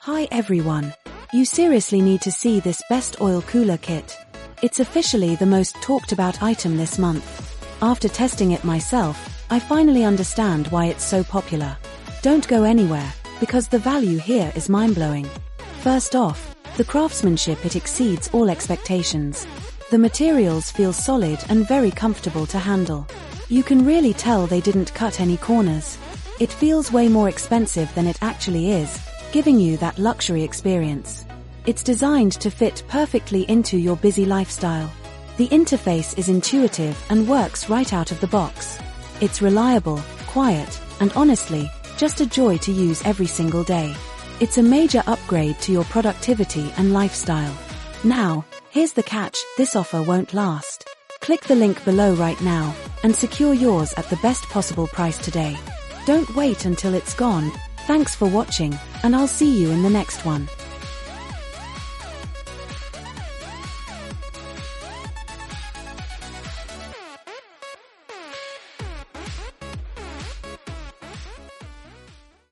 Hi everyone. You seriously need to see this best oil cooler kit. It's officially the most talked about item this month. After testing it myself, I finally understand why it's so popular. Don't go anywhere, because the value here is mind-blowing. First off, the craftsmanship, it exceeds all expectations. The materials feel solid and very comfortable to handle. You can really tell they didn't cut any corners. It feels way more expensive than it actually is, giving you that luxury experience. It's designed to fit perfectly into your busy lifestyle. The interface is intuitive and works right out of the box. It's reliable, quiet, and honestly, just a joy to use every single day. It's a major upgrade to your productivity and lifestyle. Now, here's the catch: this offer won't last. Click the link below right now and secure yours at the best possible price today. Don't wait until it's gone. Thanks for watching, and I'll see you in the next one.